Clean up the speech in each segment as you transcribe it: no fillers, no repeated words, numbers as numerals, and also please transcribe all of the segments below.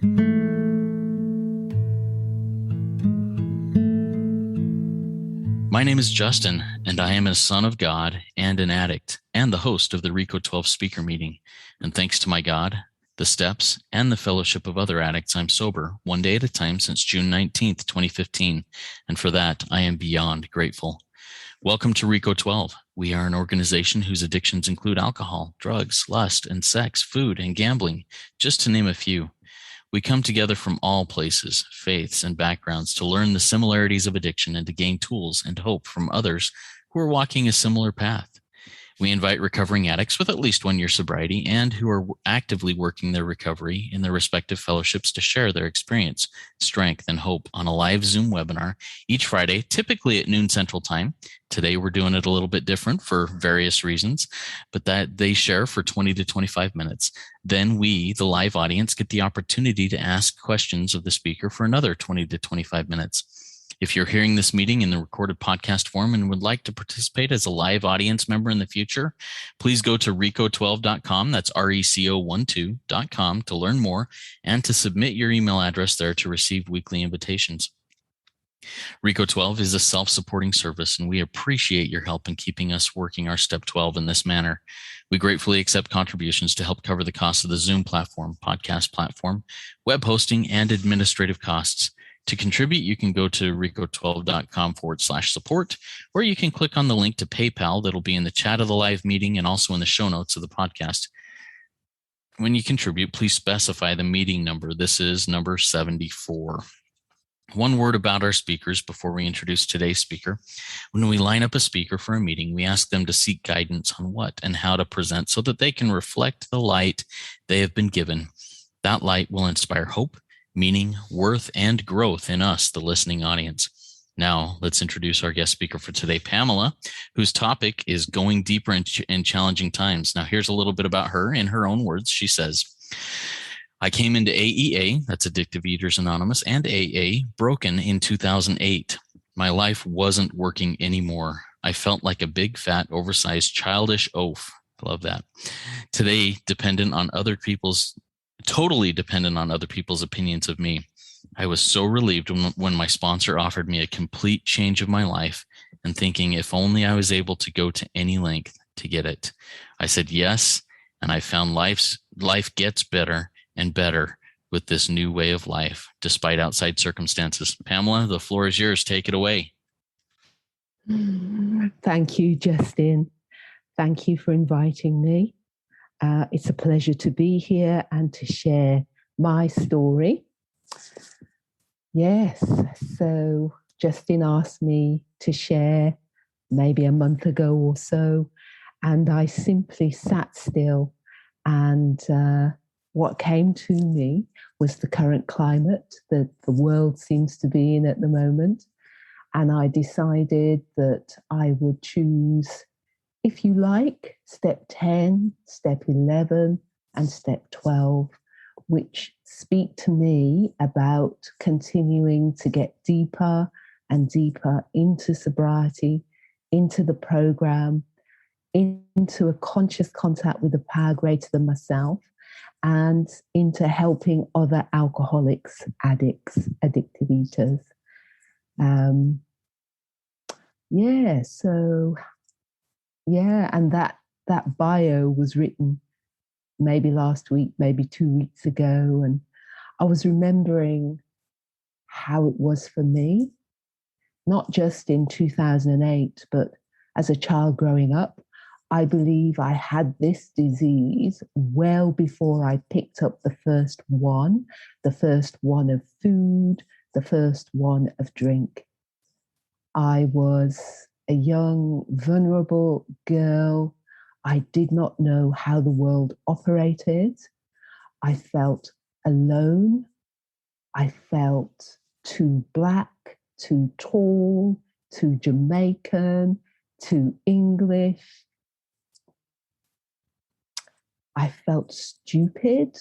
My name is Justin, and I am a son of God and an addict, and the host of the RECO12 speaker meeting. And thanks to my God, the steps, and the fellowship of other addicts, I'm sober one day at a time since June 19th, 2015. And for that, I am beyond grateful. Welcome to RECO12. We are an organization whose addictions include alcohol, drugs, lust, and sex, food, and gambling, just to name a few. We come together from all places, faiths, and backgrounds to learn the similarities of addiction and to gain tools and hope from others who are walking a similar path. We invite recovering addicts with at least 1 year sobriety and who are actively working their recovery in their respective fellowships to share their experience, strength, and hope on a live Zoom webinar each Friday, typically at noon Central Time. Today, we're doing it a little bit different for various reasons, but that they share for 20 to 25 minutes. Then we, the live audience, get the opportunity to ask questions of the speaker for another 20 to 25 minutes. If you're hearing this meeting in the recorded podcast form and would like to participate as a live audience member in the future, please go to RECO12.com, that's RECO12.com, to learn more and to submit your email address there to receive weekly invitations. RECO12 is a self-supporting service, and we appreciate your help in keeping us working our Step 12 in this manner. We gratefully accept contributions to help cover the cost of the Zoom platform, podcast platform, web hosting, and administrative costs. To contribute, you can go to RECO12.com/support, or you can click on the link to PayPal that'll be in the chat of the live meeting and also in the show notes of the podcast. When you contribute, please specify the meeting number. This is number 74. One word about our speakers before we introduce today's speaker. When we line up a speaker for a meeting, we ask them to seek guidance on what and how to present so that they can reflect the light they have been given. That light will inspire hope, meaning, worth, and growth in us, the listening audience. Now, let's introduce our guest speaker for today, Pamela, whose topic is going deeper in challenging times. Now, here's a little bit about her. In her own words, she says, I came into AEA, that's Addictive Eaters Anonymous, and AA, broken in 2008. My life wasn't working anymore. I felt like a big, fat, oversized, childish oaf. Love that. Today, totally dependent on other people's opinions of me. I was so relieved when my sponsor offered me a complete change of my life and thinking if only I was able to go to any length to get it. I said yes, and I found life gets better and better with this new way of life, despite outside circumstances. Pamela, the floor is yours. Take it away. Thank you, Justin. Thank you for inviting me. It's a pleasure to be here and to share my story. Yes, so Justin asked me to share maybe a month ago or so, and I simply sat still, and what came to me was the current climate that the world seems to be in at the moment, and I decided that I would choose, if you like, step 10, step 11, and step 12, which speak to me about continuing to get deeper and deeper into sobriety, into the program, into a conscious contact with a power greater than myself, and into helping other alcoholics, addicts, addictive eaters. And that bio was written maybe last week, maybe 2 weeks ago, and I was remembering how it was for me, not just in 2008, but as a child growing up. I believe I had this disease well before I picked up the first one of food, the first one of drink. I was a young, vulnerable girl. I did not know how the world operated. I felt alone. I felt too black, too tall, too Jamaican, too English. I felt stupid.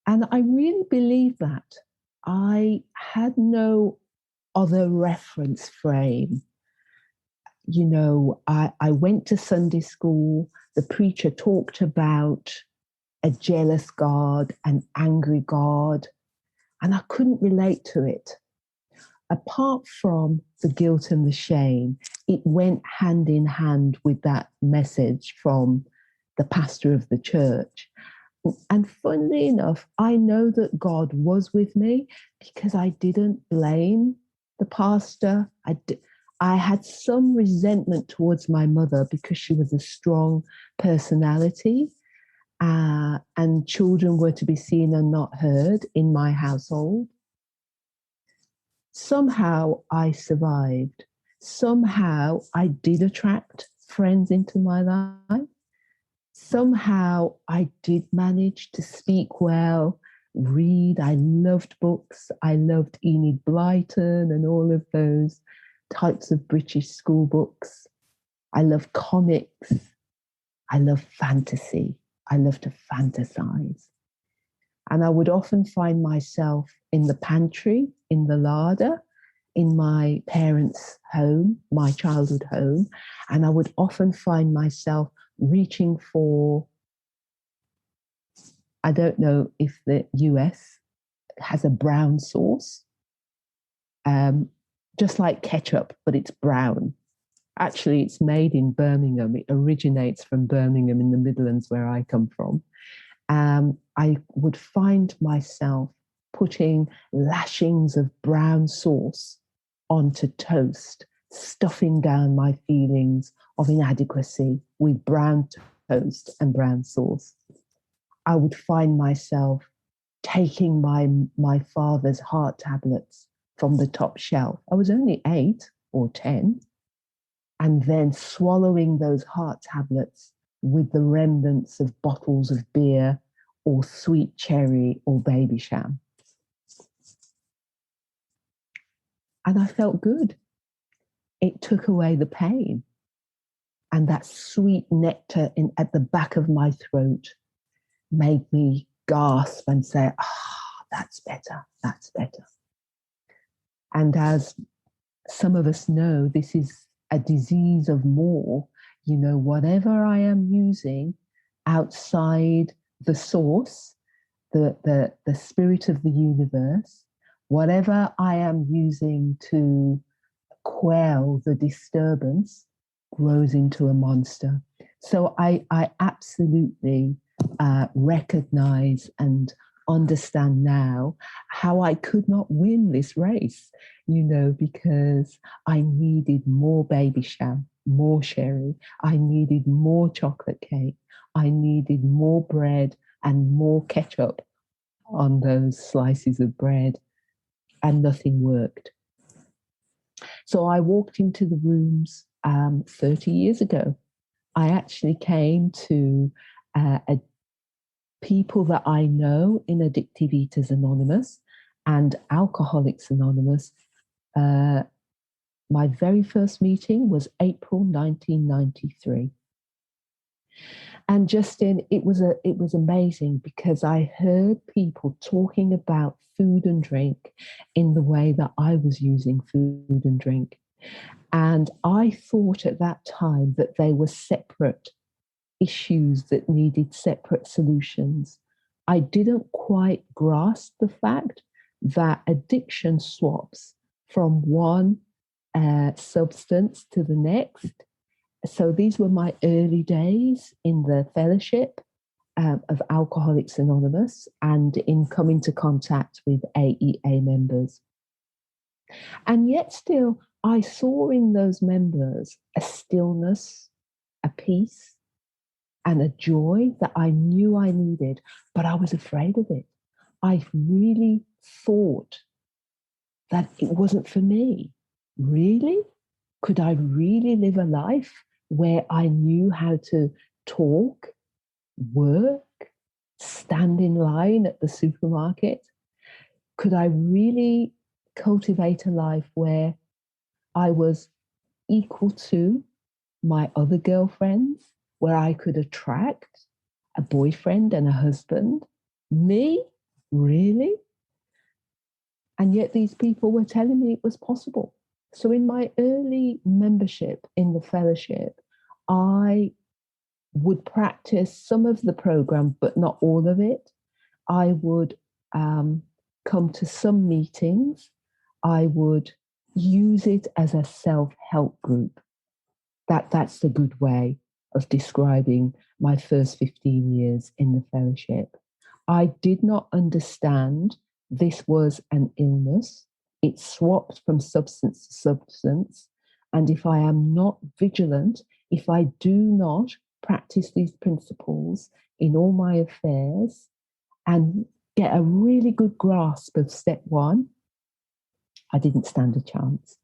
And I really believe that. I had no other reference frame. You know, I went to Sunday school. The preacher talked about a jealous God, an angry God, and I couldn't relate to it. Apart from the guilt and the shame, it went hand in hand with that message from the pastor of the church. And funnily enough, I know that God was with me because I didn't blame the pastor. I had some resentment towards my mother because she was a strong personality, and children were to be seen and not heard in my household. Somehow I survived. Somehow I did attract friends into my life. Somehow I did manage to speak well, read. I loved books. I loved Enid Blyton and all of those types of British school books. I love comics. I love fantasy. I love to fantasize. And I would often find myself in the pantry, in the larder, in my parents' home, my childhood home. And I would often find myself reaching for, I don't know if the US has a brown sauce, just like ketchup, but it's brown. Actually, it's made in Birmingham. It originates from Birmingham in the Midlands, where I come from. I would find myself putting lashings of brown sauce onto toast, stuffing down my feelings of inadequacy with brown toast and brown sauce. I would find myself taking my father's heart tablets from the top shelf. I was only 8 or 10, and then swallowing those heart tablets with the remnants of bottles of beer or sweet cherry or baby sham. And I felt good. It took away the pain. And that sweet nectar at the back of my throat made me gasp and say, that's better, that's better. And as some of us know, this is a disease of more. You know, whatever I am using outside the source, the spirit of the universe, whatever I am using to quell the disturbance grows into a monster. So I absolutely recognize and understand now how I could not win this race, because I needed more baby sham, more sherry. I needed more chocolate cake. I needed more bread and more ketchup on those slices of bread, and nothing worked. So I walked into the rooms 30 years ago. I actually came to people that I know in Addictive Eaters Anonymous and Alcoholics Anonymous. My very first meeting was April 1993. And Justin, it was amazing because I heard people talking about food and drink in the way that I was using food and drink. And I thought at that time that they were separate issues that needed separate solutions. I didn't quite grasp the fact that addiction swaps from one substance to the next. So these were my early days in the fellowship of Alcoholics Anonymous and in coming to contact with AEA members. And yet still, I saw in those members a stillness, a peace, and a joy that I knew I needed, but I was afraid of it. I really thought that it wasn't for me. Really? Could I really live a life where I knew how to talk, work, stand in line at the supermarket? Could I really cultivate a life where I was equal to my other girlfriends, where I could attract a boyfriend and a husband? Me? Really? And yet these people were telling me it was possible. So in my early membership in the fellowship, I would practice some of the program, but not all of it. I would come to some meetings. I would use it as a self-help group. That's the good way of describing my first 15 years in the fellowship. I did not understand this was an illness. It swapped from substance to substance. And if I am not vigilant, if I do not practice these principles in all my affairs and get a really good grasp of step one, I didn't stand a chance.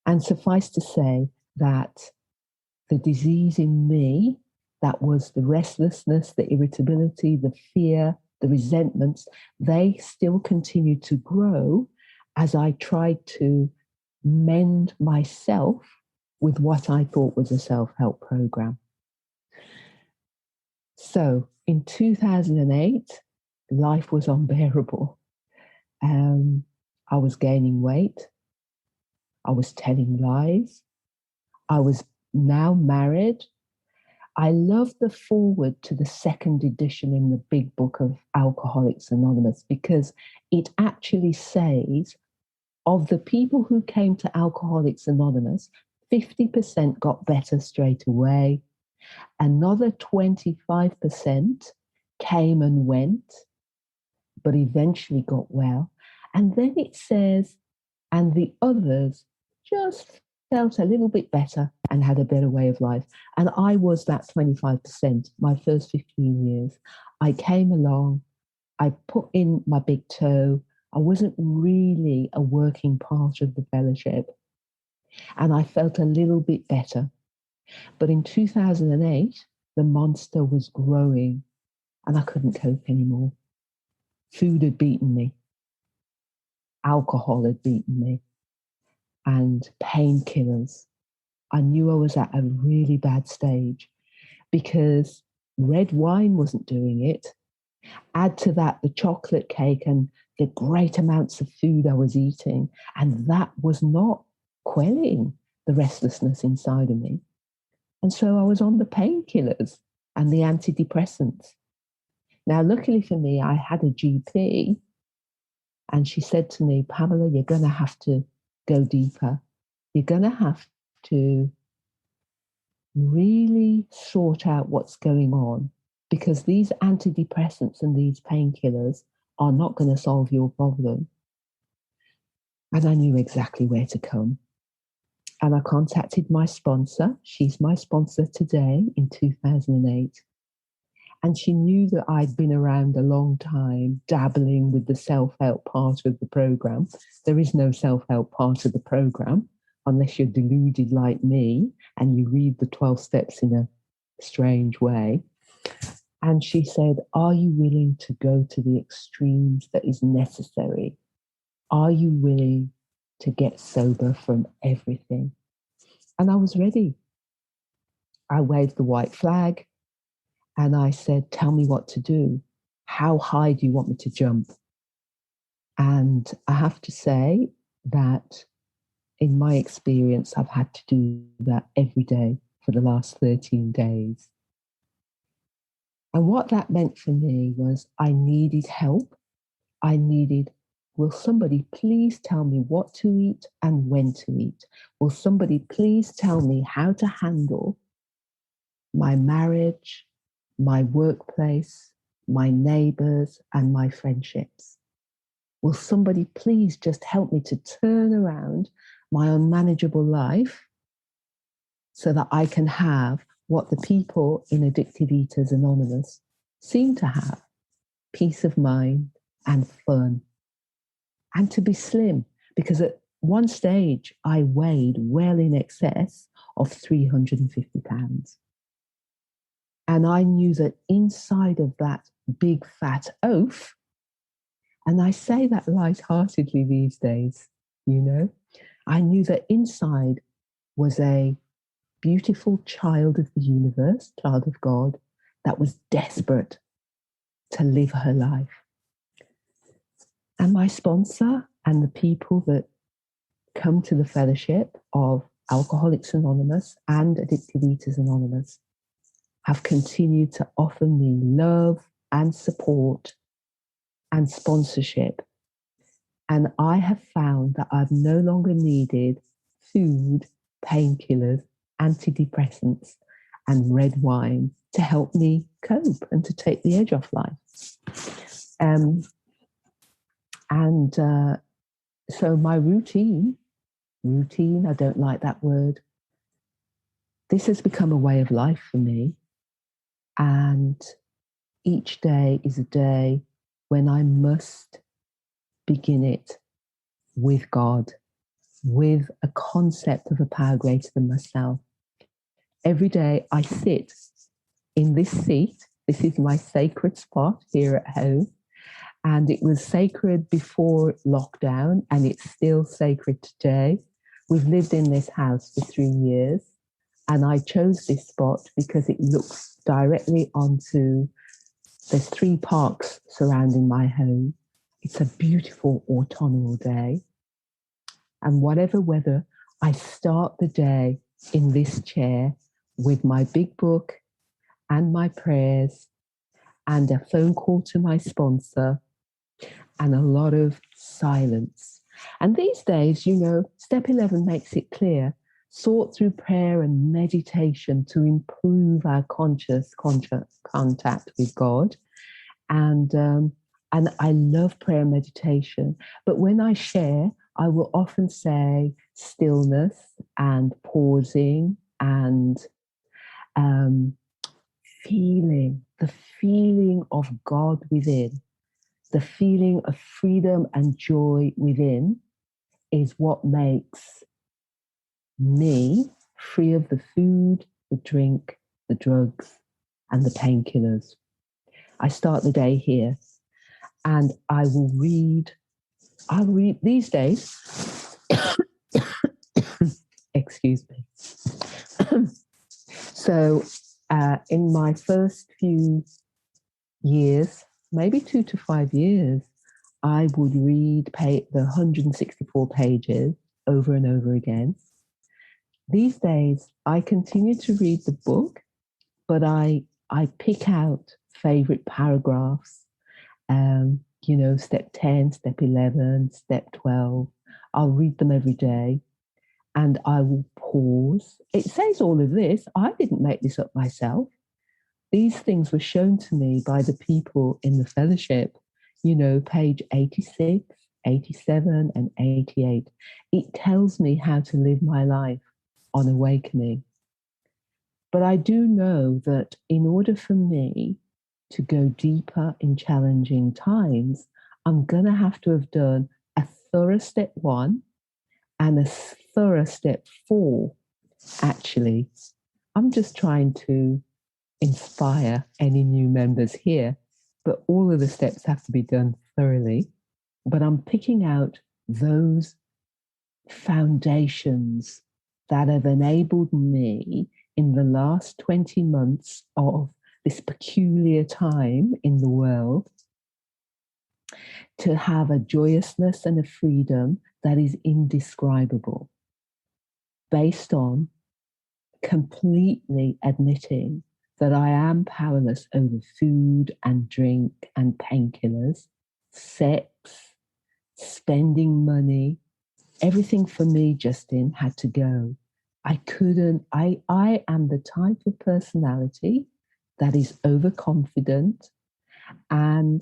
And suffice to say that the disease in me, that was the restlessness, the irritability, the fear, the resentments, they still continued to grow as I tried to mend myself with what I thought was a self-help program. So in 2008, life was unbearable. I was gaining weight. I was telling lies. I was now married. I love the foreword to the second edition in the big book of Alcoholics Anonymous, because it actually says of the people who came to Alcoholics Anonymous, 50% got better straight away. Another 25% came and went, but eventually got well. And then it says, and the others just felt a little bit better and had a better way of life. And I was that 25%, my first 15 years. I came along, I put in my big toe. I wasn't really a working part of the fellowship. And I felt a little bit better. But in 2008, the monster was growing and I couldn't cope anymore. Food had beaten me. Alcohol had beaten me. And painkillers. I knew I was at a really bad stage because red wine wasn't doing it. Add to that the chocolate cake and the great amounts of food I was eating, and that was not quelling the restlessness inside of me. And so I was on the painkillers and the antidepressants. Now, luckily for me, I had a GP, and she said to me, Pamela, you're going to have to go deeper. You're going to have to really sort out what's going on, because these antidepressants and these painkillers are not going to solve your problem. And I knew exactly where to come. And I contacted my sponsor. She's my sponsor today in 2008. And she knew that I'd been around a long time, dabbling with the self-help part of the program. There is no self-help part of the program unless you're deluded like me and you read the 12 steps in a strange way. And she said, are you willing to go to the extremes that is necessary? Are you willing to get sober from everything? And I was ready. I waved the white flag. And I said, tell me what to do. How high do you want me to jump? And I have to say that in my experience, I've had to do that every day for the last 13 days. And what that meant for me was I needed help. I needed, will somebody please tell me what to eat and when to eat? Will somebody please tell me how to handle my marriage, my workplace, my neighbors, and my friendships? Will somebody please just help me to turn around my unmanageable life so that I can have what the people in Addicted Eaters Anonymous seem to have: peace of mind and fun, and to be slim, because at one stage I weighed well in excess of 350 pounds. And I knew that inside of that big fat oaf, and I say that lightheartedly these days, you know, I knew that inside was a beautiful child of the universe, child of God, that was desperate to live her life. And my sponsor and the people that come to the fellowship of Alcoholics Anonymous and Addicted Eaters Anonymous have continued to offer me love and support and sponsorship. And I have found that I've no longer needed food, painkillers, antidepressants, and red wine to help me cope and to take the edge off life. So my routine, I don't like that word. This has become a way of life for me. And each day is a day when I must begin it with God, with a concept of a power greater than myself. Every day I sit in this seat. This is my sacred spot here at home. And it was sacred before lockdown, and it's still sacred today. We've lived in this house for 3 years, and I chose this spot because it looks directly onto, there's 3 parks surrounding my home. It's a beautiful autumnal day. And whatever weather, I start the day in this chair with my big book and my prayers and a phone call to my sponsor and a lot of silence. And these days, step 11 makes it clear. Sort through prayer and meditation to improve our conscious contact with God. And I love prayer and meditation. But when I share, I will often say stillness and pausing and the feeling of God within. The feeling of freedom and joy within is what makes me free of the food, the drink, the drugs, and the painkillers. I start the day here, and I'll read these days. Excuse me. So in my first few years, maybe 2 to 5 years, I would read the 164 pages over and over again. These days, I continue to read the book, but I pick out favorite paragraphs, step 10, step 11, step 12. I'll read them every day, and I will pause. It says all of this. I didn't make this up myself. These things were shown to me by the people in the fellowship, page 86, 87, and 88. It tells me how to live my life on awakening. But I do know that in order for me to go deeper in challenging times, I'm going to have to have done a thorough step 1 and a thorough step 4. Actually, I'm just trying to inspire any new members here, but all of the steps have to be done thoroughly. But I'm picking out those foundations that have enabled me in the last 20 months of this peculiar time in the world to have a joyousness and a freedom that is indescribable, based on completely admitting that I am powerless over food and drink and painkillers, sex, spending money. Everything for me, Justin, had to go. I am the type of personality that is overconfident, and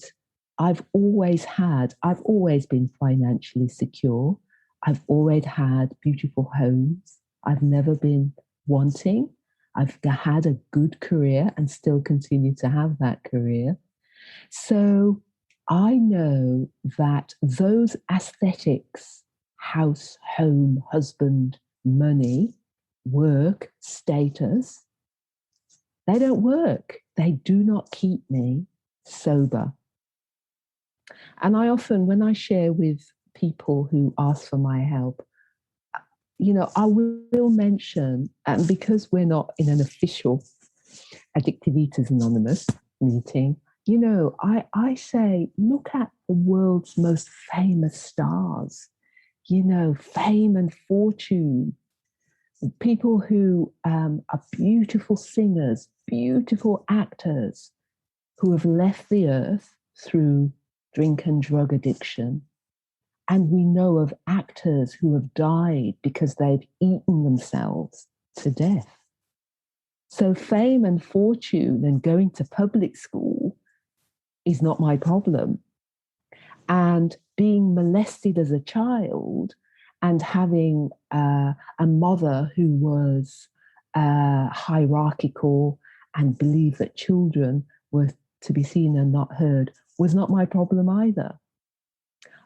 I've always been financially secure. I've always had beautiful homes. I've never been wanting. I've had a good career and still continue to have that career. So I know that those aesthetics, house, home, husband, money, work, status, they don't work. They do not keep me sober. And I often, when I share with people who ask for my help, I will mention, and because we're not in an official Addictive Eaters Anonymous meeting, I say, look at the world's most famous stars, fame and fortune, people who are beautiful singers, beautiful actors who have left the earth through drink and drug addiction. And we know of actors who have died because they've eaten themselves to death. So fame and fortune and going to public school is not my problem. And being molested as a child and having a mother who was hierarchical and believed that children were to be seen and not heard was not my problem either.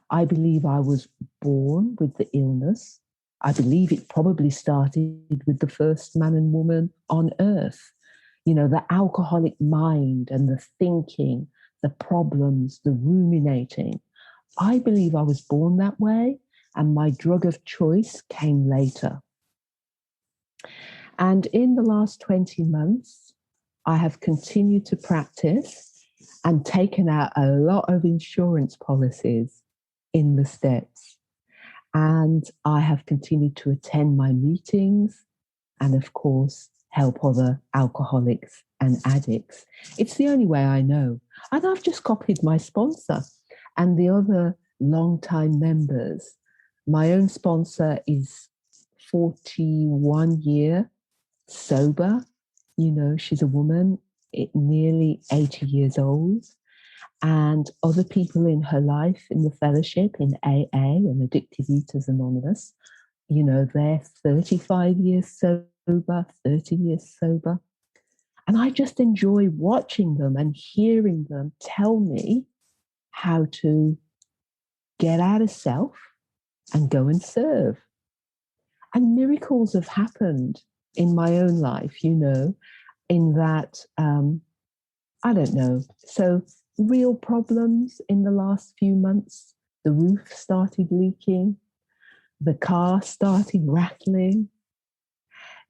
I believe I was born with the illness. I believe it probably started with the first man and woman on earth. You know, the alcoholic mind and the thinking, the problems, the ruminating. I believe I was born that way, and my drug of choice came later. And in the last 20 months, I have continued to practice and taken out a lot of insurance policies in the steps. And I have continued to attend my meetings and, of course, help other alcoholics and addicts. It's the only way I know. And I've just copied my sponsor and the other long-time members. My own sponsor is 41 year sober. You know, she's a woman, nearly 80 years old. And other people in her life in the fellowship, in AA and Addictive Eaters Anonymous, you know, they're 35 years sober, 30 years sober. And I just enjoy watching them and hearing them tell me how to get out of self and go and serve. And miracles have happened in my own life, you know, in that, I don't know. So real problems in the last few months. The roof started leaking. The car started rattling.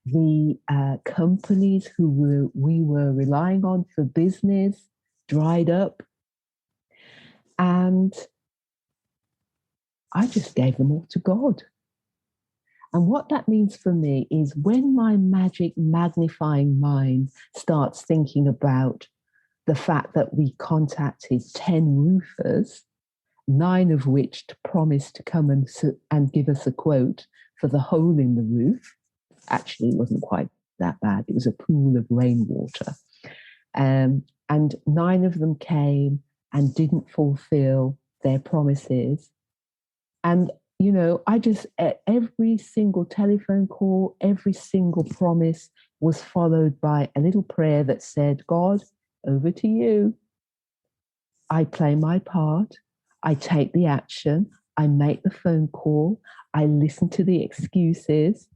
The companies who we were relying on for business dried up. And I just gave them all to God. And what that means for me is when my magic magnifying mind starts thinking about the fact that we contacted 10 roofers, 9 of which promised to come and give us a quote for the hole in the roof. Actually, it wasn't quite that bad. It was a pool of rainwater. And 9 of them came and didn't fulfill their promises. And, you know, every single telephone call, every single promise was followed by a little prayer that said, God, over to you. I play my part. I take the action. I make the phone call. I listen to the excuses.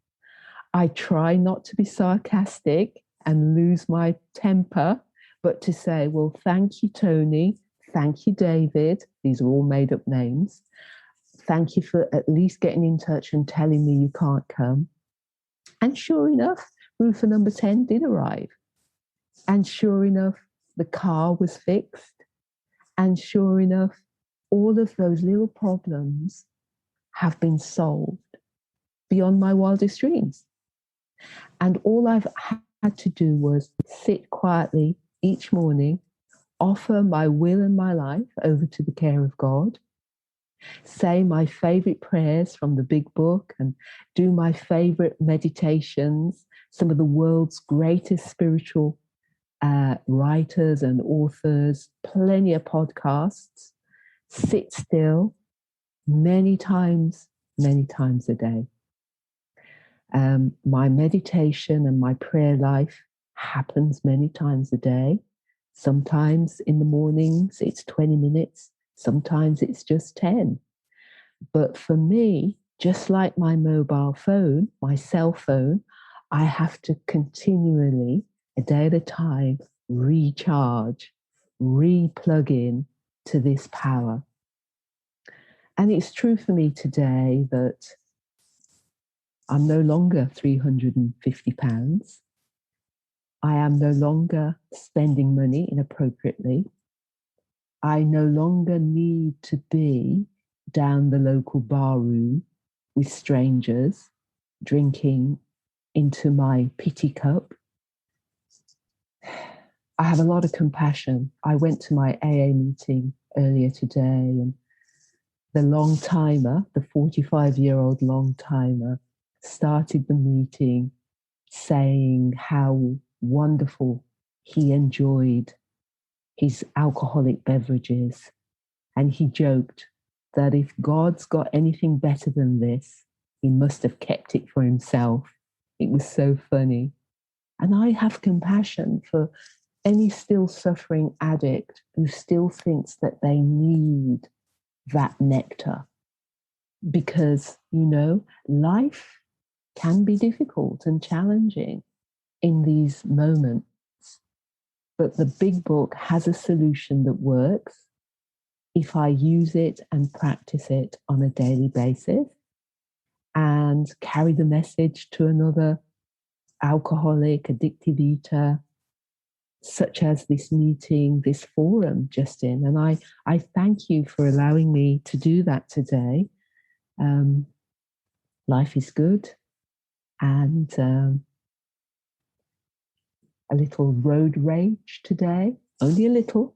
I try not to be sarcastic and lose my temper, but to say, well, thank you, Tony. Thank you, David. These are all made up names. Thank you for at least getting in touch and telling me you can't come. And sure enough, roofer number 10 did arrive. And sure enough, the car was fixed. And sure enough, all of those little problems have been solved beyond my wildest dreams. And all I've had to do was sit quietly each morning, offer my will and my life over to the care of God, say my favorite prayers from the big book, and do my favorite meditations. Some of the world's greatest spiritual writers and authors, plenty of podcasts, sit still many times a day. My meditation and my prayer life happens many times a day. Sometimes in the mornings it's 20 minutes, sometimes it's just 10. But for me, just like my mobile phone, my cell phone, I have to continually, a day at a time, recharge, re-plug in to this power. And it's true for me today that I'm no longer £350. I am no longer spending money inappropriately. I no longer need to be down the local bar room with strangers drinking into my pity cup. I have a lot of compassion. I went to my AA meeting earlier today, and the long timer, the 45-year-old long timer, started the meeting saying how wonderful he enjoyed his alcoholic beverages. And he joked that if God's got anything better than this, he must have kept it for himself. It was so funny. And I have compassion for any still suffering addict who still thinks that they need that nectar. Because, life can be difficult and challenging in these moments. But the big book has a solution that works if I use it and practice it on a daily basis and carry the message to another alcoholic, addictive eater, such as this meeting, this forum, Justin. And I thank you for allowing me to do that today. Life is good. And a little road rage today, only a little.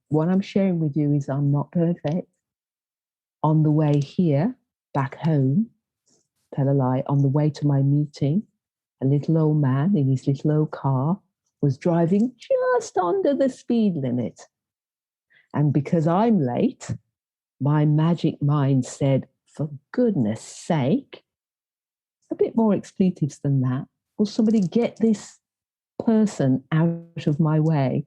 What I'm sharing with you is I'm not perfect. On the way here, back home, tell a lie, on the way to my meeting, a little old man in his little old car was driving just under the speed limit. And because I'm late, my magic mind said, for goodness sake, a bit more expletives than that. Will somebody get this person out of my way?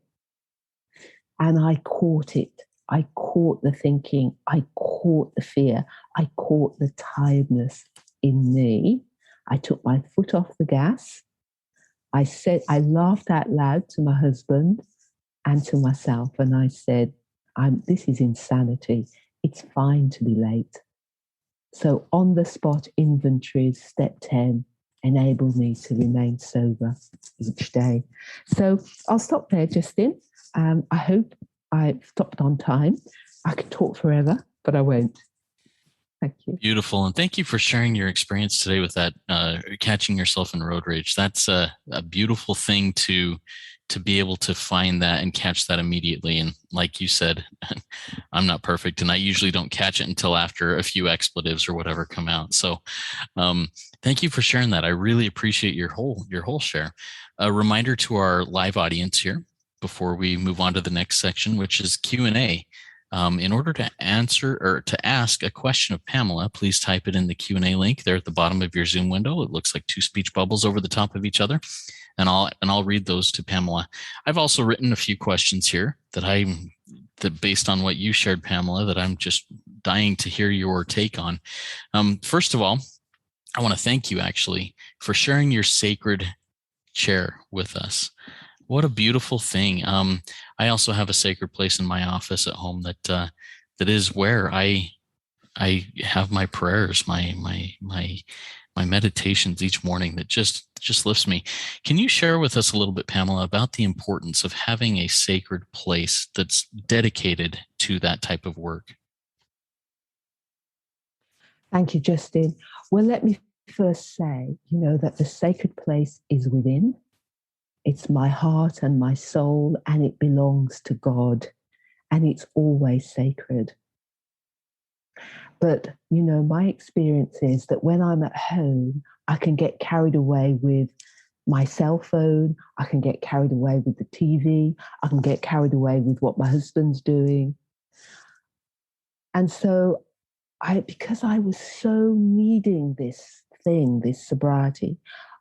And I caught it. I caught the thinking. I caught the fear. I caught the tiredness in me. I took my foot off the gas. I laughed out loud to my husband and to myself. And I said, this is insanity. It's fine to be late. So on the spot inventories, step 10, enable me to remain sober each day. So I'll stop there, Justin. I hope I've stopped on time. I could talk forever, but I won't. Thank you. Beautiful. And thank you for sharing your experience today with that, catching yourself in road rage. That's a beautiful thing to be able to find that and catch that immediately. And like you said, I'm not perfect, and I usually don't catch it until after a few expletives or whatever come out. So thank you for sharing that. I really appreciate your whole share. A reminder to our live audience here before we move on to the next section, which is Q&A. In order to answer or to ask a question of Pamela, please type it in the Q&A link there at the bottom of your Zoom window. It looks like two speech bubbles over the top of each other, and I'll read those to Pamela. I've also written a few questions here that based on what you shared, Pamela, that I'm just dying to hear your take on. First of all, I want to thank you actually for sharing your sacred chair with us. What a beautiful thing. I also have a sacred place in my office at home that is where I have my prayers, my meditations each morning that just lifts me. Can you share with us a little bit, Pamela, about the importance of having a sacred place that's dedicated to that type of work? Thank you, Justin. Well, let me first say, that the sacred place is within. It's my heart and my soul, and it belongs to God, and it's always sacred. But, my experience is that when I'm at home, I can get carried away with my cell phone. I can get carried away with the TV. I can get carried away with what my husband's doing. And so because I was so needing this thing, this sobriety,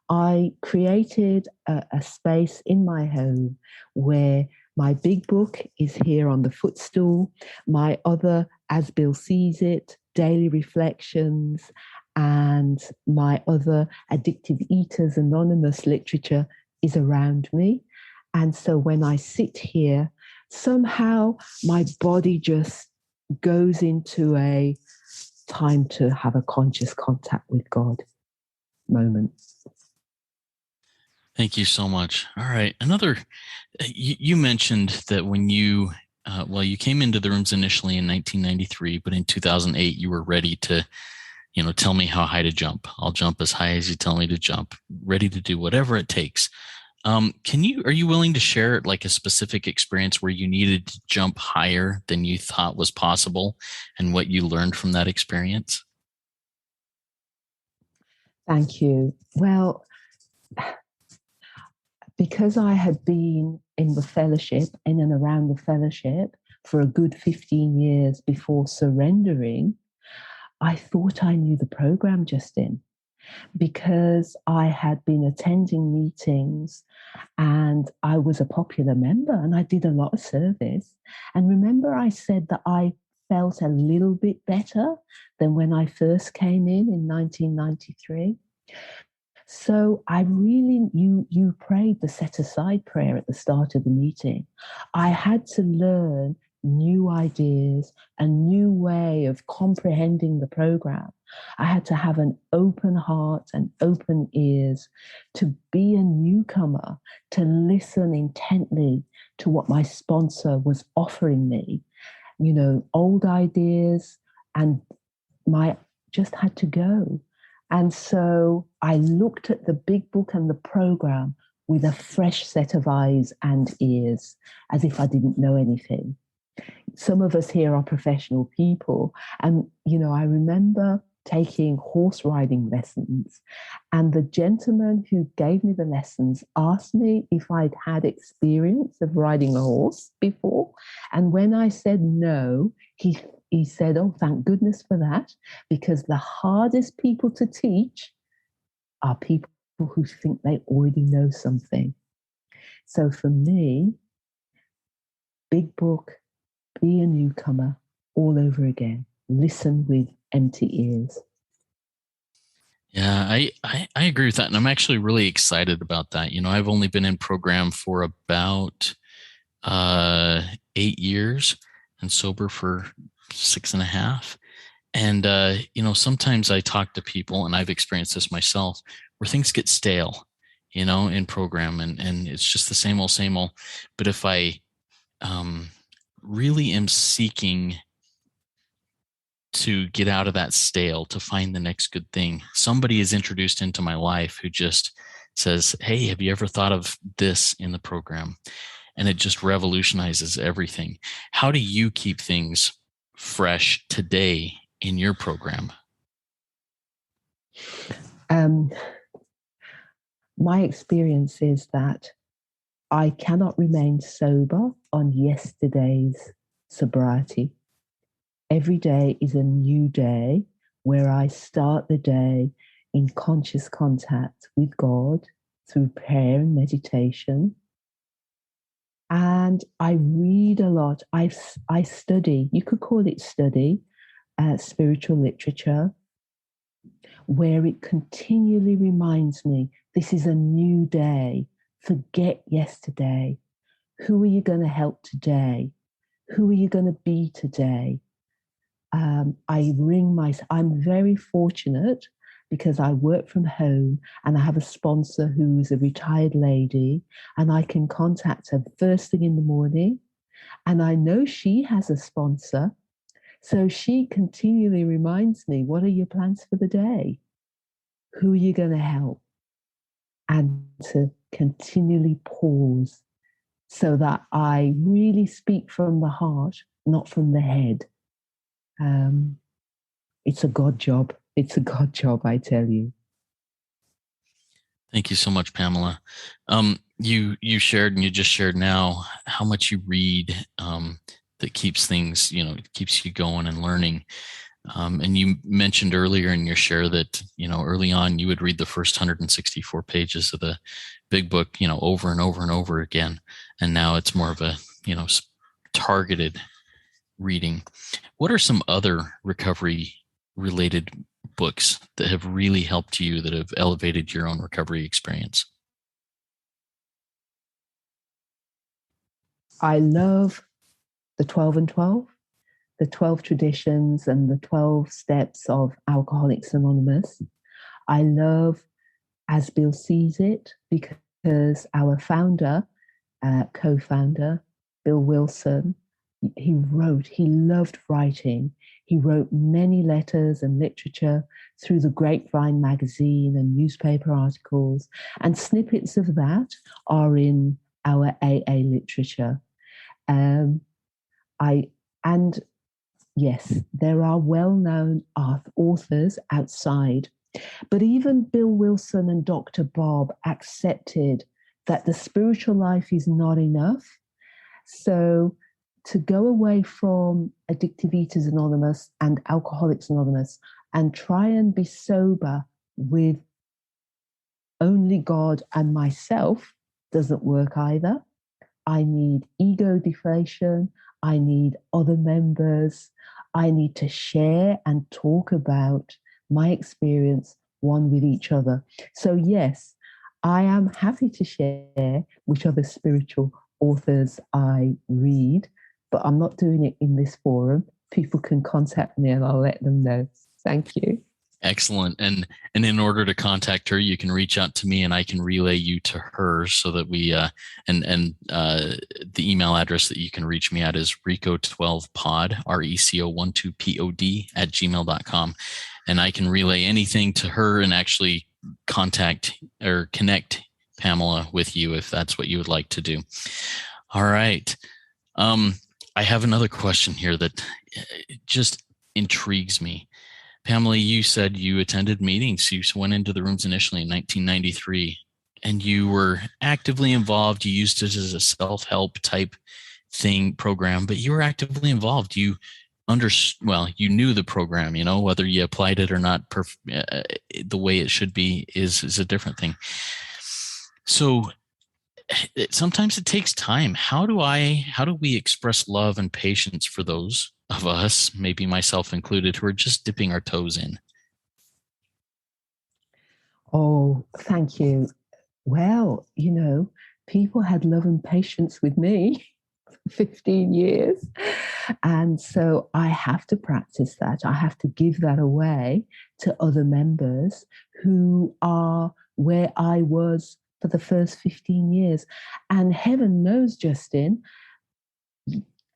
I created a space in my home where my big book is here on the footstool. My other, as Bill sees it, daily reflections, and my other Addictive Eaters Anonymous literature is around me. And so when I sit here, somehow my body just goes into a time to have a conscious contact with God moment. Thank you so much. All right. You mentioned that when you came into the rooms initially in 1993, but in 2008, you were ready to, tell me how high to jump. I'll jump as high as you tell me to jump, ready to do whatever it takes. Are you willing to share like a specific experience where you needed to jump higher than you thought was possible and what you learned from that experience? Thank you. Well, because I had been in the fellowship, in and around the fellowship for a good 15 years before surrendering, I thought I knew the program, Justin, because I had been attending meetings and I was a popular member and I did a lot of service. And remember, I said that I felt a little bit better than when I first came in 1993. So I really, you prayed the set aside prayer at the start of the meeting. I had to learn new ideas, a new way of comprehending the program. I had to have an open heart and open ears to be a newcomer, to listen intently to what my sponsor was offering me, old ideas, and my just had to go. And so I looked at the big book and the program with a fresh set of eyes and ears, as if I didn't know anything. Some of us here are professional people. And, I remember taking horse riding lessons, and the gentleman who gave me the lessons asked me if I'd had experience of riding a horse before. And when I said no, he said, "Oh, thank goodness for that, because the hardest people to teach are people who think they already know something." So for me, big book, be a newcomer all over again. Listen with empty ears. Yeah, I agree with that. And I'm actually really excited about that. I've only been in program for about 8 years and sober for 6.5. And, sometimes I talk to people, and I've experienced this myself, where things get stale, in program, and it's just the same old, same old. But if I um, really am seeking to get out of that stale, to find the next good thing, somebody is introduced into my life who just says, "Hey, have you ever thought of this in the program?" And it just revolutionizes everything. How do you keep things fresh today in your program? Um, my experience is that I cannot remain sober on yesterday's sobriety. Every day is a new day where I start the day in conscious contact with God through prayer and meditation. And I read a lot. I study, you could call it study, spiritual literature, where it continually reminds me this is a new day. Forget yesterday. Who are you going to help today? Who are you going to be today? I'm very fortunate because I work from home and I have a sponsor who's a retired lady, and I can contact her first thing in the morning. And I know she has a sponsor. So she continually reminds me, what are your plans for the day? Who are you going to help? And to continually pause so that I really speak from the heart, not from the head. Um, it's a God job. It's a God job, I tell you. Thank you so much, Pamela. You shared, and you just shared now, how much you read, that keeps things, keeps you going and learning. And you mentioned earlier in your share that, early on you would read the first 164 pages of the big book, over and over and over again. And now it's more of a, targeted reading. What are some other recovery related books that have really helped you, that have elevated your own recovery experience? I love the 12 and 12, the 12 traditions and the 12 steps of Alcoholics Anonymous. I love As Bill Sees It, because our founder, co founder, Bill Wilson, He loved writing. He wrote many letters and literature through the Grapevine magazine and newspaper articles, and snippets of that are in our AA literature. I and yes, there are well-known authors outside, but even Bill Wilson and Dr. Bob accepted that the spiritual life is not enough. So to go away from Addictive Eaters Anonymous and Alcoholics Anonymous and try and be sober with only God and myself doesn't work either. I need ego deflation. I need other members. I need to share and talk about my experience one with each other. So yes, I am happy to share which other spiritual authors I read, but I'm not doing it in this forum. People can contact me and I'll let them know. Thank you. Excellent. And in order to contact her, you can reach out to me and I can relay you to her so that we the email address that you can reach me at is RECO12pod, RECO12pod @gmail.com. And I can relay anything to her and actually contact or connect Pamela with you if that's what you would like to do. All right. I have another question here that just intrigues me. Pamela, you said you attended meetings. You went into the rooms initially in 1993 and you were actively involved. You used it as a self-help type program, but you were actively involved. You knew the program, whether you applied it or not, the way it should be is a different thing. So sometimes it takes time. How do we express love and patience for those of us, maybe myself included, who are just dipping our toes in? Oh, thank you. Well, people had love and patience with me for 15 years. And so I have to practice that. I have to give that away to other members who are where I was for the first 15 years. And heaven knows, Justin,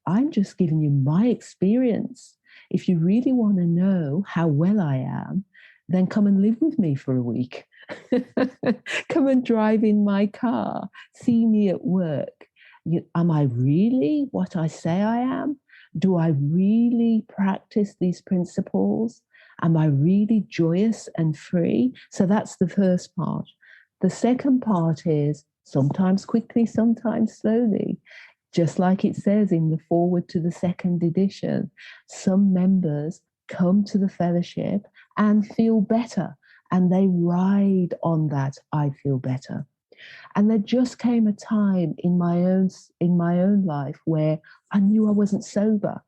I'm just giving you my experience. If you really want to know how well I am, then come and live with me for a week. Come and drive in my car. See me at work. Am I really what I say I am? Do I really practice these principles? Am I really joyous and free? So that's the first part. The second part is sometimes quickly, sometimes slowly. Just like it says in the foreword to the second edition, some members come to the fellowship and feel better, and they ride on that I feel better. And there just came a time in my own life where I knew I wasn't sober.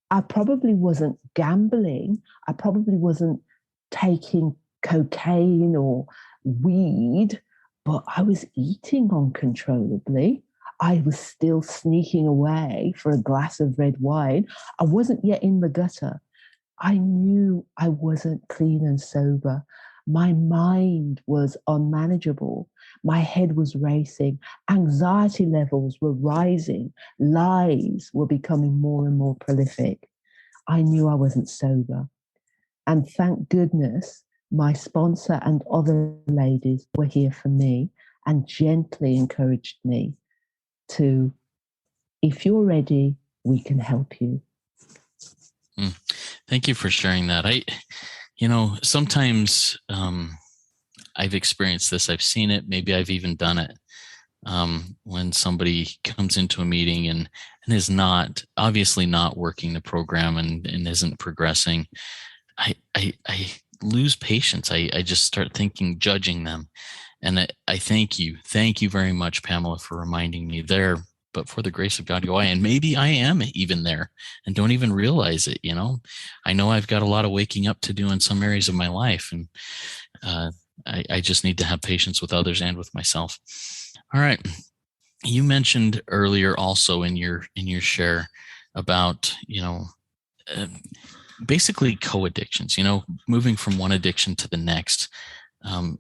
I probably wasn't gambling. I probably wasn't taking cocaine or weed, but I was eating uncontrollably. I was still sneaking away for a glass of red wine. I wasn't yet in the gutter. I knew I wasn't clean and sober. My mind was unmanageable. My head was racing. Anxiety levels were rising. Lies were becoming more and more prolific. I knew I wasn't sober. And thank goodness my sponsor and other ladies were here for me and gently encouraged me to, if you're ready, we can help you. Thank you for sharing that. Sometimes I've experienced this. I've seen it. Maybe I've even done it. When somebody comes into a meeting and is obviously not working the program and isn't progressing, I lose patience. I just start judging them. And I thank you very much, Pamela, for reminding me there. But for the grace of God, go I. And maybe I am even there and don't even realize it. I know I've got a lot of waking up to do in some areas of my life. And I just need to have patience with others and with myself. All right. You mentioned earlier also in your share about, basically co-addictions, moving from one addiction to the next.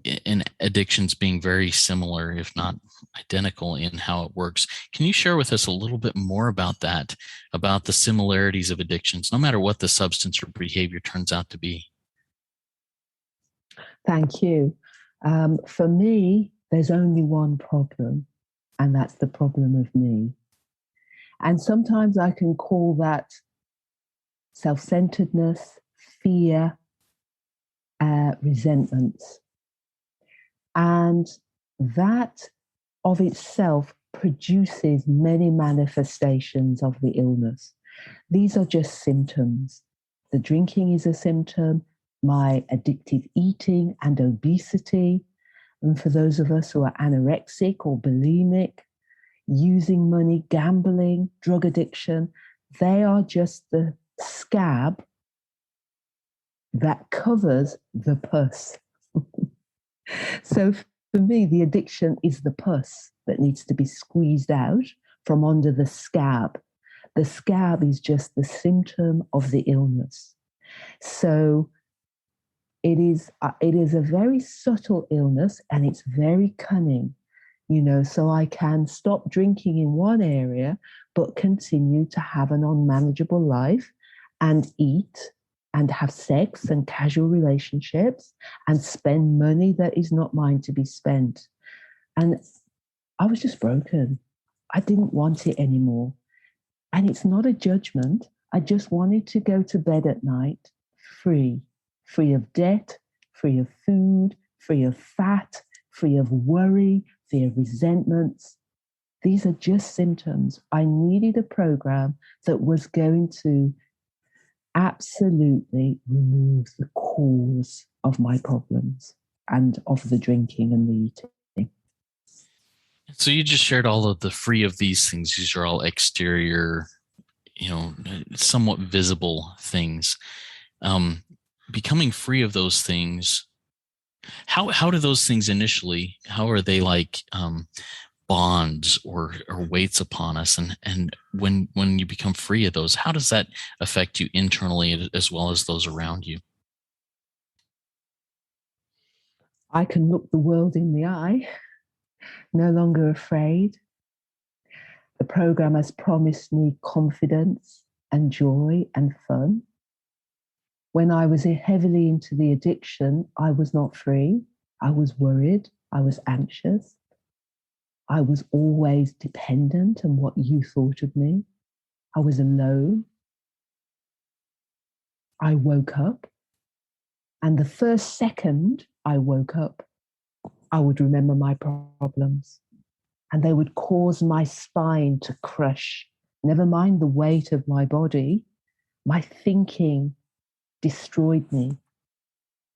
in addictions being very similar, if not identical, in how it works. Can you share with us a little bit more about that, about the similarities of addictions, no matter what the substance or behavior turns out to be? Thank you. For me, there's only one problem, and that's the problem of me. And sometimes I can call that self-centeredness, fear, resentment. And that of itself produces many manifestations of the illness. These are just symptoms. The drinking is a symptom, my addictive eating and obesity. And for those of us who are anorexic or bulimic, using money, gambling, drug addiction, they are just the scab that covers the pus. So for me, the addiction is the pus that needs to be squeezed out from under the scab. The scab is just the symptom of the illness. So it is a very subtle illness, and it's very cunning, so I can stop drinking in one area, but continue to have an unmanageable life and eat and have sex and casual relationships and spend money that is not mine to be spent. And I was just broken. I didn't want it anymore. And it's not a judgment. I just wanted to go to bed at night free of debt, free of food, free of fat, free of worry, free of resentments. These are just symptoms. I needed a program that was going to absolutely remove the cause of my problems and of the drinking and the eating. So you just shared all of the free of these things. These are all exterior, somewhat visible things. Becoming free of those things, how do those things initially, how are they like bonds or weights upon us? And when you become free of those, how does that affect you internally as well as those around you? I can look the world in the eye, no longer afraid. The program has promised me confidence and joy and fun. When I was heavily into the addiction, I was not free. I was worried. I was anxious. I was always dependent on what you thought of me. I was alone. I woke up, and the first second I woke up, I would remember my problems, and they would cause my spine to crush. Never mind the weight of my body, my thinking destroyed me.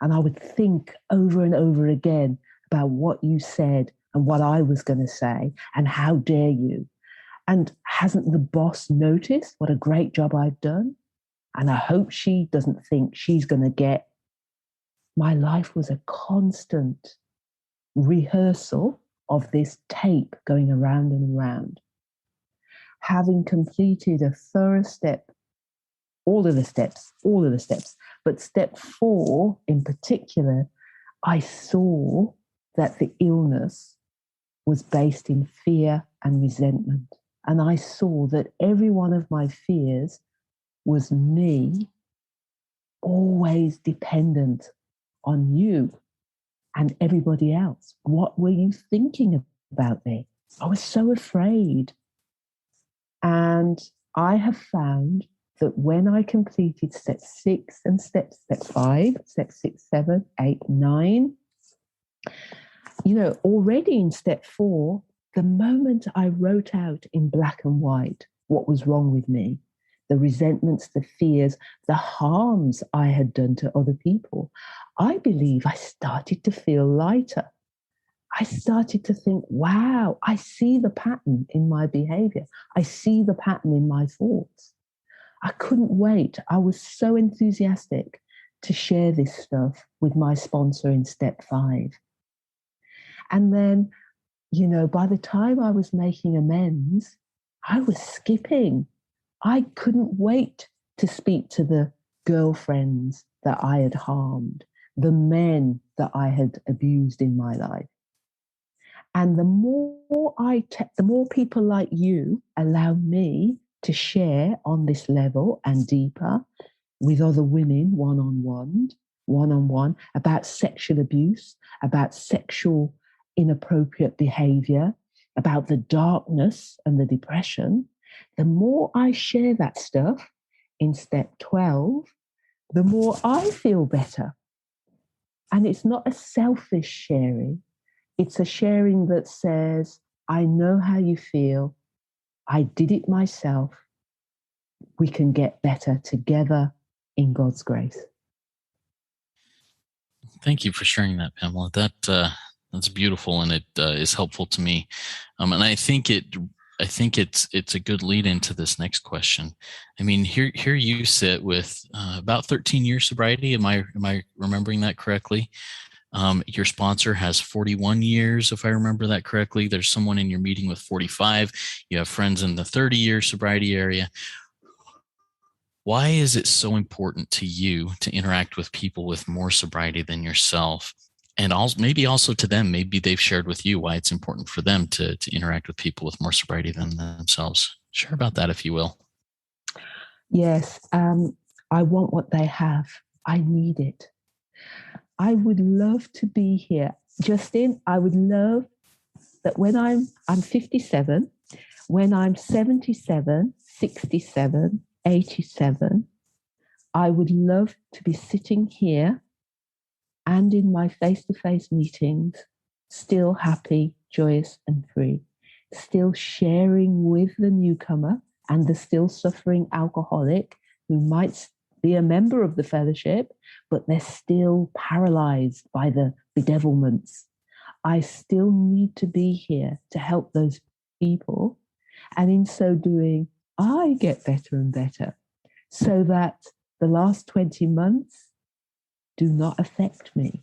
And I would think over and over again about what you said and what I was going to say, and how dare you? And hasn't the boss noticed what a great job I've done? And I hope she doesn't think she's going to get. My life was a constant rehearsal of this tape going around and around. Having completed a thorough step, all of the steps, but step 4 in particular, I saw that the illness was based in fear and resentment. And I saw that every one of my fears was me always dependent on you and everybody else. What were you thinking about me? I was so afraid. And I have found that when I completed step 6 and step 5, step 6, 7, 8, 9, already in step 4, the moment I wrote out in black and white what was wrong with me, the resentments, the fears, the harms I had done to other people, I believe I started to feel lighter. I started to think, wow, I see the pattern in my behavior. I see the pattern in my thoughts. I couldn't wait. I was so enthusiastic to share this stuff with my sponsor in step 5. And then, by the time I was making amends, I was skipping. I couldn't wait to speak to the girlfriends that I had harmed, the men that I had abused in my life. And the more people like you allow me to share on this level and deeper with other women one-on-one, about sexual abuse, about sexual inappropriate behavior, about the darkness and the depression, the more I share that stuff in step 12, the more I feel better. And it's not a selfish sharing. It's a sharing that says, I know how you feel. I did it myself. We can get better together in God's grace. Thank you for sharing that, Pamela. That's beautiful, and it is helpful to me. And I think it's a good lead into this next question. I mean, here you sit with about 13 years sobriety. Am I remembering that correctly? Your sponsor has 41 years, if I remember that correctly. There's someone in your meeting with 45. You have friends in the 30-year sobriety area. Why is it so important to you to interact with people with more sobriety than yourself? And maybe also to them, maybe they've shared with you why it's important for them to interact with people with more sobriety than themselves. Share about that, if you will. Yes, I want what they have. I need it. I would love to be here. Justin, I would love that when I'm 57, when I'm 77, 67, 87, I would love to be sitting here and in my face-to-face meetings, still happy, joyous, and free, still sharing with the newcomer and the still suffering alcoholic who might be a member of the fellowship, but they're still paralyzed by the bedevilments. I still need to be here to help those people. And in so doing, I get better and better, so that the last 20 months do not affect me,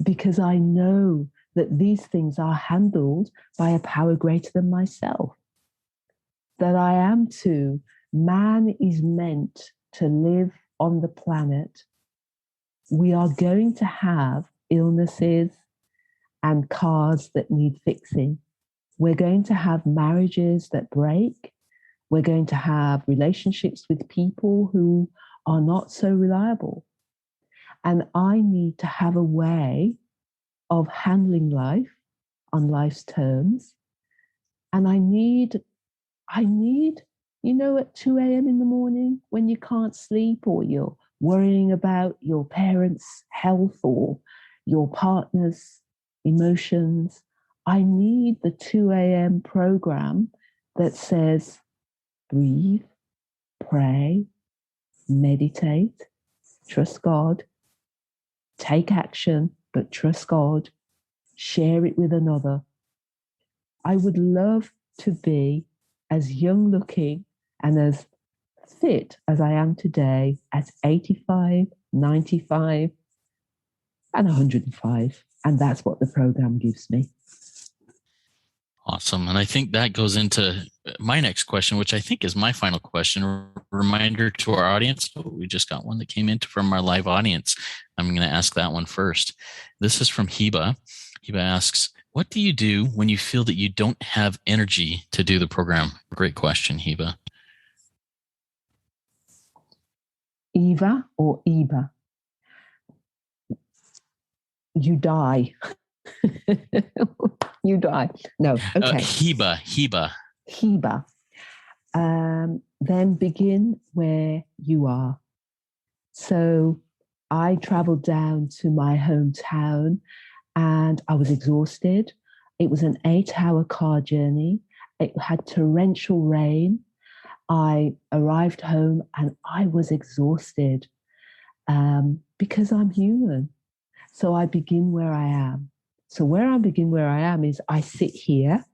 because I know that these things are handled by a power greater than myself. That I am too. Man is meant to live on the planet. We are going to have illnesses and cars that need fixing. We're going to have marriages that break. We're going to have relationships with people who are not so reliable. And I need to have a way of handling life on life's terms. And I need, at 2 a.m. in the morning when you can't sleep, or you're worrying about your parents' health or your partner's emotions, I need the 2 a.m. program that says, breathe, pray, meditate, trust God, take action, but trust God, share it with another. I would love to be as young looking and as fit as I am today at 85, 95, and 105. And that's what the program gives me. Awesome. And I think that goes into my next question, which I think is my final question. A reminder to our audience. Oh, we just got one that came in from our live audience. I'm going to ask that one first. This is from Heba. Heba asks, what do you do when you feel that you don't have energy to do the program? Great question, Heba. Eva or Eba? You die. You die. No, okay. Heba. Then begin where you are. So I traveled down to my hometown and I was exhausted. It was an 8-hour car journey. It had torrential rain. I arrived home and I was exhausted because I'm human. So I begin where I am. So where I begin where I am is I sit here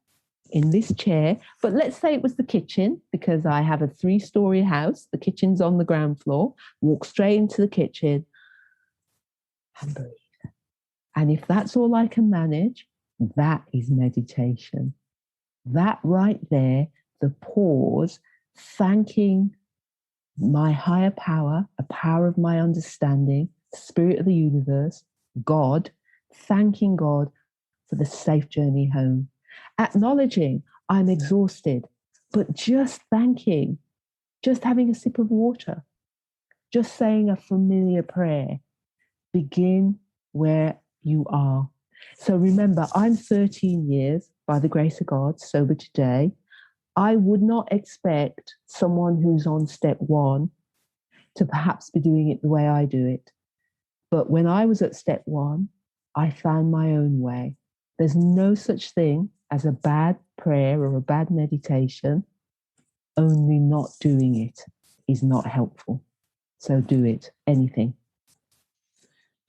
in this chair, but let's say it was the kitchen, because I have a 3-story house. The kitchen's on the ground floor. Walk straight into the kitchen and breathe. And if that's all I can manage, that is meditation. That right there, the pause, thanking my higher power, a power of my understanding, spirit of the universe, God, thanking God for the safe journey home, acknowledging I'm exhausted, but just thanking, just having a sip of water, just saying a familiar prayer. Begin where you are. So remember, I'm 13 years, by the grace of God, sober today. I would not expect someone who's on step one to perhaps be doing it the way I do it. But when I was at step one, I found my own way. There's no such thing as a bad prayer or a bad meditation. Only not doing it is not helpful. So do it, anything.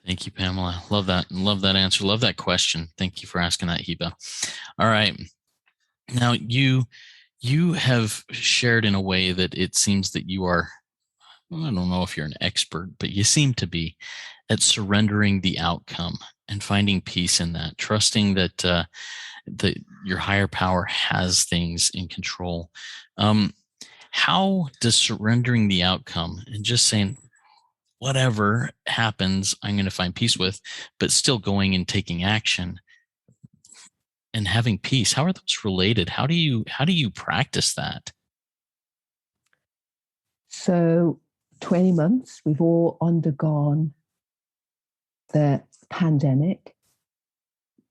Thank you, Pamela. Love that. Love that answer. Love that question. Thank you for asking that, Heba. All right. Now you have shared in a way that it seems that you are, I don't know if you're an expert, but you seem to be at surrendering the outcome and finding peace in that, trusting that that your higher power has things in control. How does surrendering the outcome and just saying, whatever happens, I'm going to find peace with, but still going and taking action and having peace, how are those related? How do you practice that? So 20 months, we've all undergone the pandemic.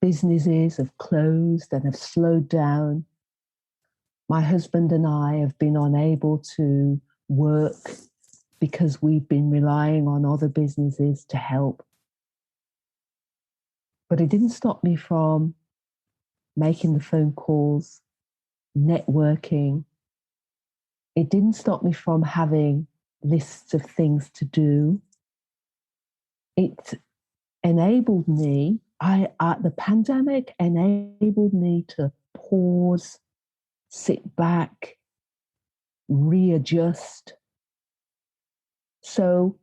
Businesses have closed and have slowed down. My husband and I have been unable to work because we've been relying on other businesses to help. But it didn't stop me from making the phone calls, networking. It didn't stop me from having lists of things to do. It enabled me, the pandemic enabled me to pause, sit back, readjust. So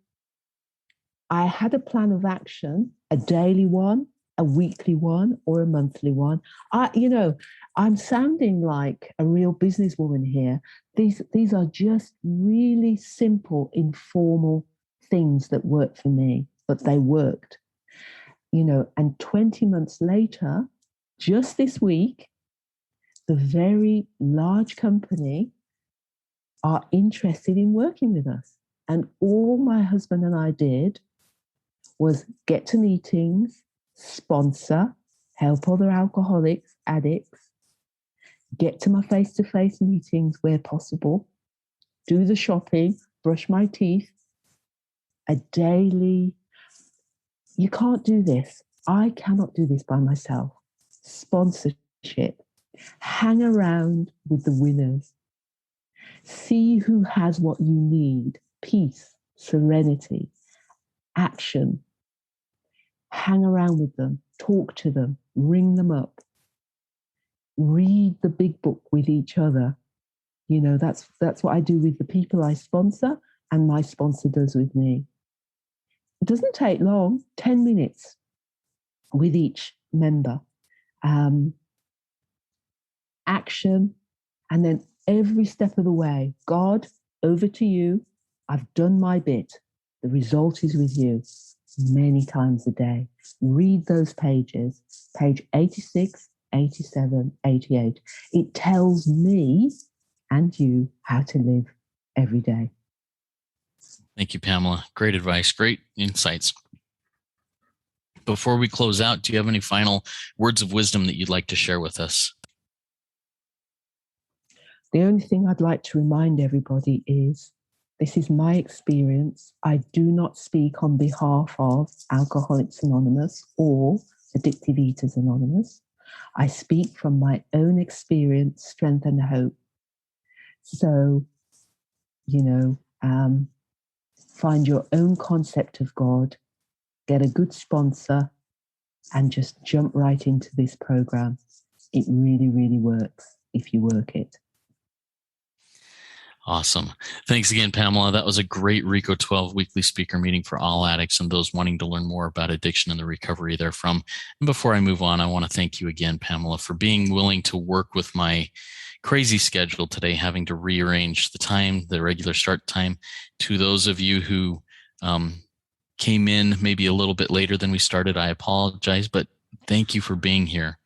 I had a plan of action, a daily one, a weekly one, or a monthly one. I'm sounding like a real businesswoman here. These are just really simple, informal things that work for me, but they worked. And 20 months later, just this week, the very large company are interested in working with us. And all my husband and I did was get to meetings, sponsor, help other alcoholics, addicts, get to my face-to-face meetings where possible, do the shopping, brush my teeth, a daily, you can't do this. I cannot do this by myself. Sponsorship, hang around with the winners, see who has what you need, peace, serenity, action, hang around with them, talk to them, ring them up, read the big book with each other. That's what I do with the people I sponsor, and my sponsor does with me. It doesn't take long, 10 minutes with each member. Action, and then every step of the way, God, over to you. I've done my bit. The result is with you. Many times a day. Read those pages, page 86, 87, 88. It tells me and you how to live every day. Thank you, Pamela. Great advice, great insights. Before we close out, do you have any final words of wisdom that you'd like to share with us? The only thing I'd like to remind everybody is this is my experience. I do not speak on behalf of Alcoholics Anonymous or Addictive Eaters Anonymous. I speak from my own experience, strength, and hope. So, find your own concept of God, get a good sponsor, and just jump right into this program. It really, really works if you work it. Awesome. Thanks again, Pamela. That was a great RECO12 weekly speaker meeting for all addicts and those wanting to learn more about addiction and the recovery therefrom. And before I move on, I want to thank you again, Pamela, for being willing to work with my crazy schedule today, having to rearrange the time, the regular start time. To those of you who came in maybe a little bit later than we started, I apologize, but thank you for being here.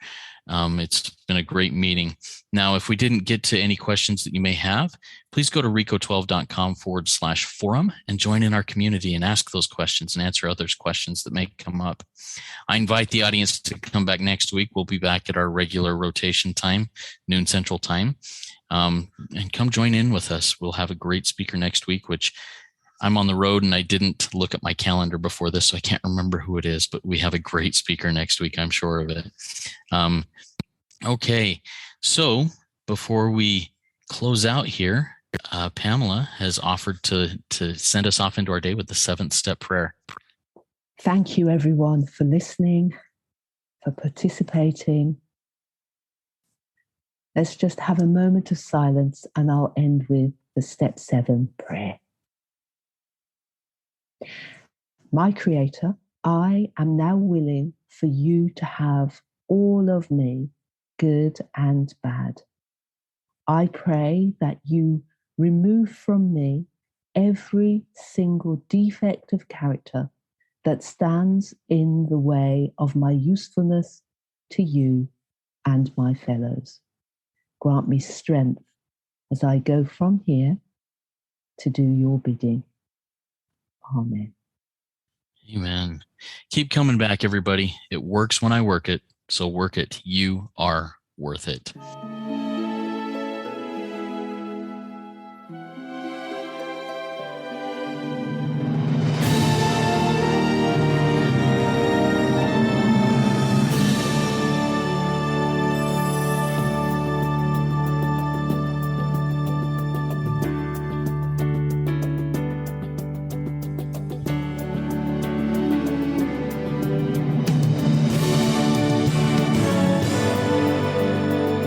It's been a great meeting. Now, if we didn't get to any questions that you may have, please go to RECO12.com/forum and join in our community and ask those questions and answer others' questions that may come up. I invite the audience to come back next week. We'll be back at our regular rotation time, noon Central Time. And come join in with us. We'll have a great speaker next week, which I'm on the road and I didn't look at my calendar before this, so I can't remember who it is, but we have a great speaker next week. I'm sure of it. Okay, so before we close out here, Pamela has offered to send us off into our day with the 7th step prayer. Thank you, everyone, for listening, for participating. Let's just have a moment of silence and I'll end with the step 7 prayer. My Creator, I am now willing for you to have all of me, good and bad. I pray that you remove from me every single defect of character that stands in the way of my usefulness to you and my fellows. Grant me strength as I go from here to do your bidding. Amen. Amen. Keep coming back, everybody. It works when I work it, so work it. You are worth it.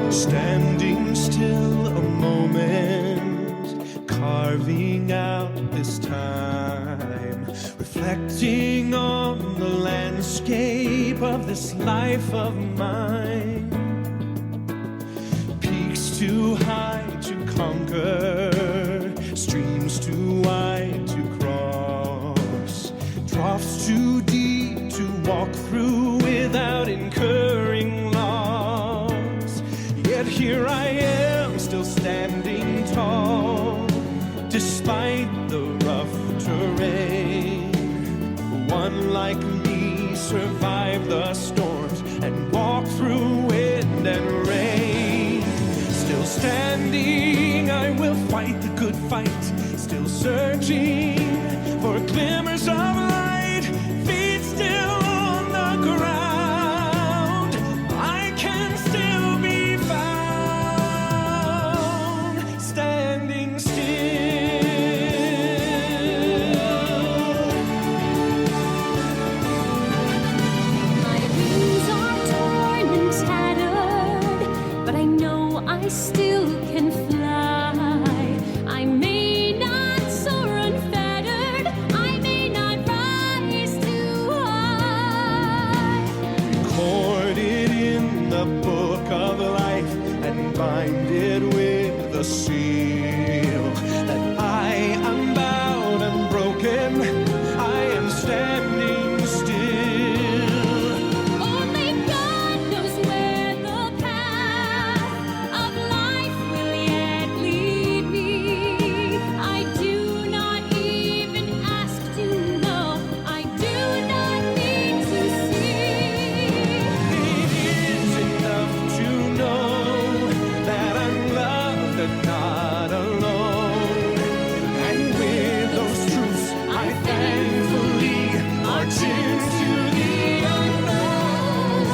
Standing still a moment, carving out this time, reflecting on the landscape of this life of mine. Peaks too high to conquer, streams too wide to cross, troughs too deep to walk through without incurring loss. Yet here I am, still standing tall, despite the rough terrain. One like me survived the storms and walked through wind and rain. Still standing, I will fight the good fight, still searching for glimmers of light, feet still on the ground. I can still be found, standing still. My wings are torn and tattered, but I know I still can fly. I may not soar unfettered, I may not rise too high. Recorded in the book of life and bind it with the seal that I am bowed and broken, I am standing still. Only God knows where the path of life will yet lead me. I do not even ask to know, I do not need to see. It is enough to know that I'm loved and not alone. And with those truths, I thankfully march into the unknown.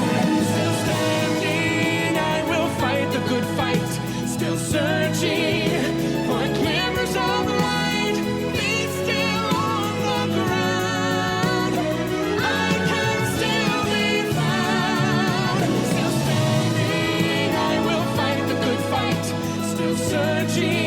Still standing, I will fight the good fight. Still searching for glimmers of light. Feet still on the ground. I can still be found. Still standing, I will fight the good fight. Still searching